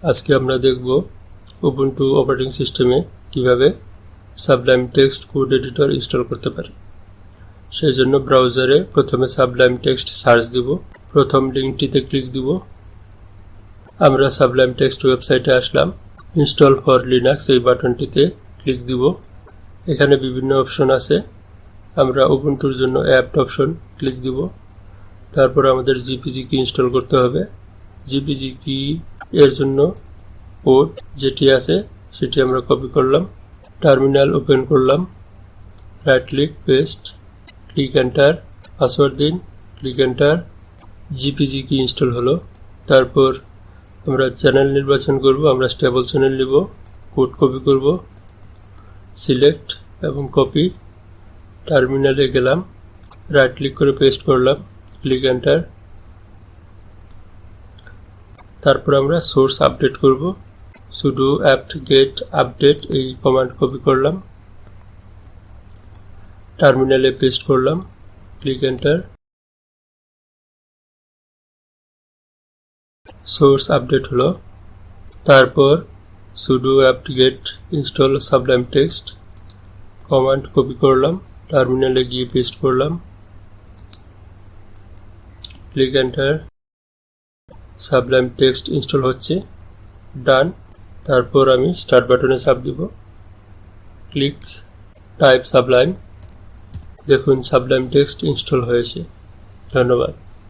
আজকে আমরা দেখব উবুন্টু অপারেটিং সিস্টেমে কিভাবে Sublime text code editor install করতে পারি। সেই জন্য ব্রাউজারে প্রথমে সাবলাইম টেক্সট সার্চ দিব, প্রথম লিঙ্কটিতে ক্লিক দিব। আমরা সাবলাইম টেক্সট ওয়েবসাইটে আসলাম। ইনস্টল ফর লিনাক্স এই বাটনটিতে ক্লিক দিব। এখানে বিভিন্ন অপশন আছে। আমরা উবুন্টুর জন্য অ্যাপড অপশন ক্লিক দিব। তারপর আমাদের জিপিজি কি ইনস্টল করতে হবে। জিপিজি কি এর জন্য কোড যেটি আছে সেটি আমরা কপি করলাম, টার্মিনাল ওপেন করলাম, right click paste, click enter, password দিন, click enter. GPG key install হলো। তারপর আমরা চ্যানেল নির্বাচন করব। আমরা স্টেবল চ্যানেল নিব, কোড কপি করব, সিলেক্ট এবং কপি। টার্মিনালে গেলাম, রাইট ক্লিক করে পেস্ট করলাম, ক্লিক এন্টার। তারপর আমরা সোর্স আপডেট করব। sudo apt get আপডেট এই কমান্ড কপি করলাম, টার্মিনালে পেস্ট করলাম, ক্লিক এন্টার। সোর্স আপডেট হলো। তারপর sudo apt get install sublime text command copy করলাম, টার্মিনালে গিয়ে পেস্ট করলাম, click enter. Sublime text install হচ্ছে, ডান। তারপর আমি স্টার্ট বাটনে চাপ দিব, ক্লিক টাইপ সাবলাইম। দেখুন সাবলাইম টেক্সট ইনস্টল হয়েছে। ধন্যবাদ।